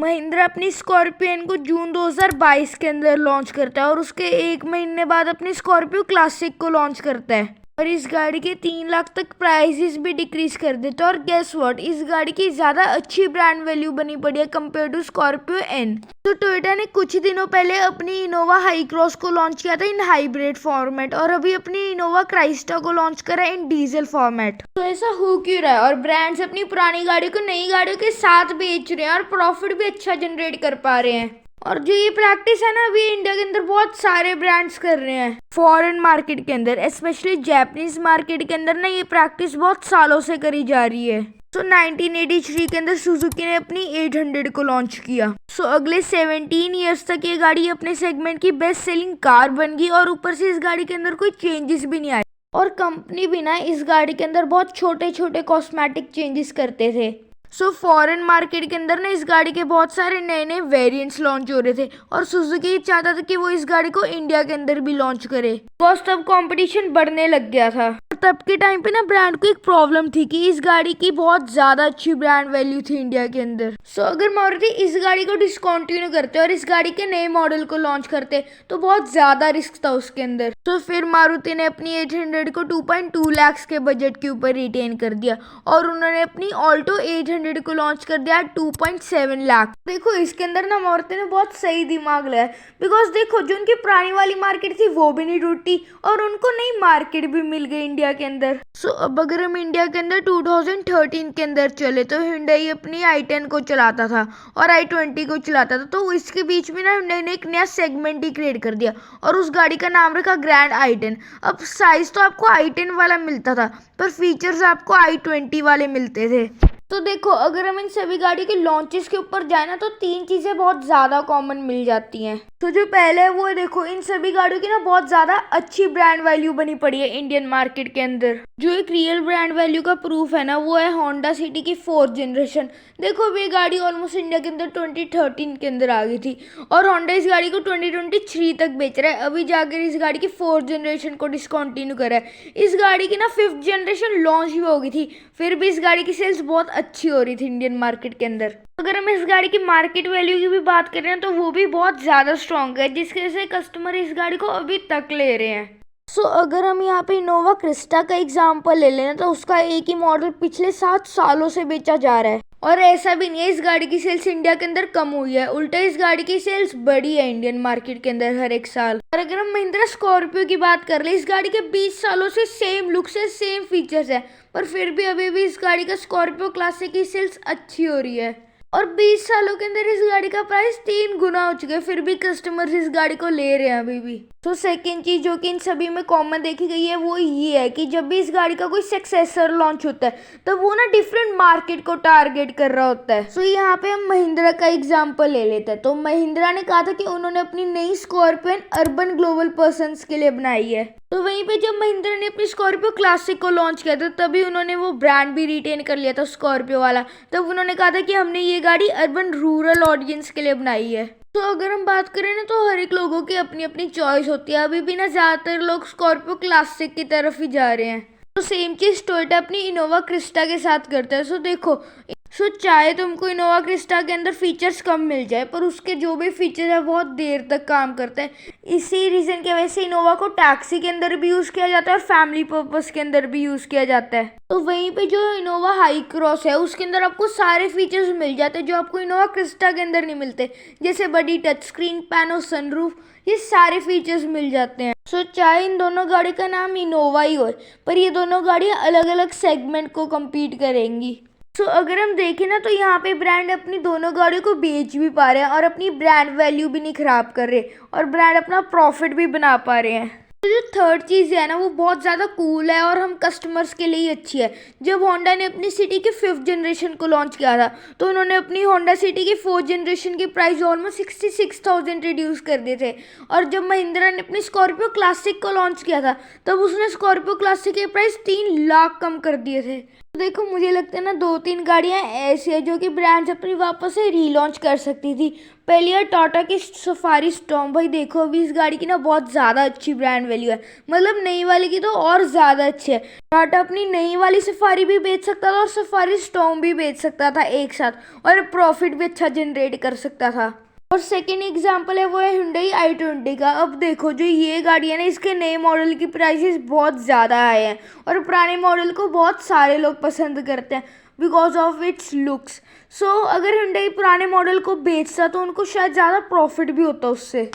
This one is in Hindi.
महिंद्रा अपनी स्कॉर्पियन को जून 2022 के अंदर लॉन्च करता है और उसके एक महीने बाद अपनी स्कॉर्पियो क्लासिक को लॉन्च करता है और इस गाड़ी के 3 लाख तक प्राइसेस भी डिक्रीज कर देते हैं। और गेस व्हाट, इस गाड़ी की ज़्यादा अच्छी ब्रांड वैल्यू बनी पड़ी है कंपेयर टू स्कॉर्पियो एन। तो टोयोटा ने कुछ दिनों पहले अपनी इनोवा हाई क्रॉस को लॉन्च किया था इन हाइब्रिड फॉर्मेट और अभी अपनी इनोवा क्राइस्टा को लॉन्च करा इन डीजल फॉर्मेट। तो ऐसा हो क्यों रहा है और ब्रांड्स अपनी पुरानी गाड़ी को नई गाड़ियों के साथ बेच रहे हैं और प्रॉफिट भी अच्छा जनरेट कर पा रहे हैं। और जो ये प्रैक्टिस है ना, अभी इंडिया के अंदर बहुत सारे ब्रांड्स कर रहे हैं फॉरेन मार्केट के अंदर, स्पेशली जापानीज मार्केट के अंदर ना ये प्रैक्टिस बहुत सालों से करी जा रही है। तो 1983 के अंदर सुजुकी ने अपनी 800 को लॉन्च किया। अगले 17 ईयर्स तक ये गाड़ी अपने सेगमेंट की बेस्ट सेलिंग कार बन गई और ऊपर से इस गाड़ी के अंदर कोई चेंजेस भी नहीं आए और कंपनी भी ना इस गाड़ी के अंदर बहुत छोटे छोटे कॉस्मेटिक चेंजेस करते थे। फॉरेन मार्केट के अंदर ना इस गाड़ी के बहुत सारे नए नए वेरिएंट्स लॉन्च हो रहे थे और सुजुकी चाहता था कि वो इस गाड़ी को इंडिया के अंदर भी लॉन्च करे बिकॉज तब कंपटीशन बढ़ने लग गया था। तब के टाइम पे ना ब्रांड को एक प्रॉब्लम थी कि इस गाड़ी की बहुत ज्यादा अच्छी ब्रांड वैल्यू थी इंडिया के अंदर। अगर मारुति इस गाड़ी को डिसकंटिन्यू करते और इस गाड़ी के नए मॉडल को लॉन्च करते तो बहुत ज्यादा रिस्क था उसके अंदर। फिर मारुति ने अपनी 800 को 2.2 लाख के बजट के ऊपर रिटेन कर दिया और उन्होंने अपनी ऑल्टो 800 को लॉन्च कर दिया 2.7 लाख। देखो इसके अंदर ना मारुति ने बहुत सही दिमाग लगाया बिकॉज देखो जो उनकी पुरानी वाली मार्केट थी वो भी नहीं टूटी और उनको नई मार्केट भी मिल गई इंडिया के अंदर। अब अगर हम इंडिया के अंदर 2013 के अंदर चले तो Hyundai अपनी i10 को चलाता था और i20 को चलाता था, तो इसके बीच में ना Hyundai ने एक नया सेगमेंट ही क्रिएट कर दिया और उस गाड़ी का नाम रखा ग्रैंड i10। अब साइज तो आपको i10 वाला मिलता था पर फीचर्स आपको i20 वाले मिलते थे। तो देखो अगर हम इन सभी गाड़ी के लॉन्चेस के ऊपर जाए ना तो 3 चीजें बहुत ज्यादा कॉमन मिल जाती हैं। तो जो पहले है वो देखो इन सभी गाड़ियों की ना बहुत ज्यादा अच्छी ब्रांड वैल्यू बनी पड़ी है इंडियन मार्केट के अंदर। जो एक रियल ब्रांड वैल्यू का प्रूफ है ना वो है होंडा सिटी की 4th जनरेशन। देखो ये गाड़ी ऑलमोस्ट इंडिया के अंदर 2013 के अंदर आ गई थी और होंडा इस गाड़ी को 2023 तक बेच रहा है। अभी जाकर इस गाड़ी की 4th जनरेशन को डिसकंटिन्यू करा है। इस गाड़ी की ना 5th जनरेशन लॉन्च भी हो गई थी, फिर भी इस गाड़ी की सेल्स बहुत अच्छी हो रही थी इंडियन मार्केट के अंदर। अगर हम इस गाड़ी की मार्केट वैल्यू की भी बात करें ना तो वो भी बहुत ज्यादा स्ट्रॉन्ग है जिसकी वजह से कस्टमर इस गाड़ी को अभी तक ले रहे हैं। अगर हम यहाँ पे इनोवा क्रिस्टा का एग्जांपल ले लें तो उसका एक ही मॉडल पिछले 7 सालों से बेचा जा रहा है और ऐसा भी नहीं है इस गाड़ी की सेल्स इंडिया के अंदर कम हुई है, उल्टा इस गाड़ी की सेल्स बढ़ी है इंडियन मार्केट के अंदर हर एक साल। और अगर हम महिंद्रा स्कॉर्पियो की बात कर ले, इस गाड़ी के 20 सालों से सेम लुक से सेम फीचर्स है पर फिर भी अभी भी इस गाड़ी का स्कॉर्पियो क्लासिक की सेल्स अच्छी हो रही है और 20 सालों के अंदर इस गाड़ी का प्राइस 3 गुना हो चुका है, फिर भी कस्टमर्स इस गाड़ी को ले रहे हैं अभी भी। सेकेंड चीज जो कि इन सभी में कॉमन देखी गई है वो ये है कि जब भी इस गाड़ी का कोई सक्सेसर लॉन्च होता है तो वो ना डिफरेंट मार्केट को टारगेट कर रहा होता है। यहाँ पे हम महिंद्रा का एग्जांपल ले लेते हैं। तो महिंद्रा ने कहा था कि उन्होंने अपनी नई स्कॉर्पियन अर्बन ग्लोबल पर्सन्स के लिए बनाई है। तो वहीं पे जब महिंद्रा ने अपनी स्कॉर्पियो क्लासिक को लॉन्च किया था तभी उन्होंने वो ब्रांड भी रिटेन कर लिया था स्कॉर्पियो वाला। तब उन्होंने कहा था कि हमने ये गाड़ी अर्बन रूरल ऑडियंस के लिए बनाई है। तो अगर हम बात करें ना तो हर एक लोगों की अपनी अपनी चॉइस होती है। अभी भी ना ज्यादातर लोग स्कॉर्पियो क्लासिक की तरफ ही जा रहे हैं। तो सेम चीज टोयोटा अपनी इनोवा क्रिस्टा के साथ करता है। देखो चाहे तुमको इनोवा क्रिस्टा के अंदर फीचर्स कम मिल जाए पर उसके जो भी फीचर है बहुत देर तक काम करते हैं। इसी रीजन की वजह से इनोवा को टैक्सी के अंदर भी यूज किया जाता है और फैमिली पर्पस के अंदर भी यूज किया जाता है। तो वहीं पे जो इनोवा हाई क्रॉस है उसके अंदर आपको सारे फीचर्स मिल जाते हैं जो आपको इनोवा क्रिस्टा के अंदर नहीं मिलते, जैसे बड़ी टच स्क्रीन, पैनो, सनरूफ, ये सारे फीचर्स मिल जाते हैं। चाहे इन दोनों गाड़ी का नाम इनोवा ही हो पर ये दोनों गाड़ियाँ अलग अलग सेगमेंट को कम्पीट करेंगी। अगर हम देखें ना तो यहाँ पे ब्रांड अपनी दोनों गाड़ियों को बेच भी पा रहे हैं और अपनी ब्रांड वैल्यू भी नहीं खराब कर रहे और ब्रांड अपना प्रॉफिट भी बना पा रहे हैं। तो जो थर्ड चीज़ है ना वो बहुत ज़्यादा कूल है और हम कस्टमर्स के लिए ही अच्छी है। जब होंडा ने अपनी सिटी की 5th जनरेशन को लॉन्च किया था तो उन्होंने अपनी होंडा सिटी की 4th जनरेशन की प्राइस ऑलमोस्ट 66,000 रिड्यूस कर दिए थे। और जब महिंद्रा ने अपनी स्कॉर्पियो क्लासिक को लॉन्च किया था तब उसने स्कॉर्पियो क्लासिक के प्राइस 3 लाख कम कर दिए थे। तो देखो मुझे लगता है ना 2-3 गाड़ियां ऐसी है जो कि ब्रांड्स अपनी वापस से रीलॉन्च कर सकती थी। पहली है टाटा की सफारी स्टॉर्म। भाई देखो अभी इस गाड़ी की ना बहुत ज़्यादा अच्छी ब्रांड वैल्यू है, मतलब नई वाली की तो और ज़्यादा अच्छी है। टाटा अपनी नई वाली सफारी भी बेच सकता था और सफारी स्टॉर्म भी बेच सकता था एक साथ, और प्रॉफिट भी अच्छा जनरेट कर सकता था। और सेकेंड एग्जाम्पल है वो है Hyundai i20 का। अब देखो जो ये गाड़ी है ना, इसके नए मॉडल की प्राइसेस बहुत ज़्यादा आए हैं और पुराने मॉडल को बहुत सारे लोग पसंद करते हैं बिकॉज ऑफ इट्स लुक्स। सो अगर Hyundai पुराने मॉडल को बेचता तो उनको शायद ज़्यादा प्रॉफिट भी होता उससे।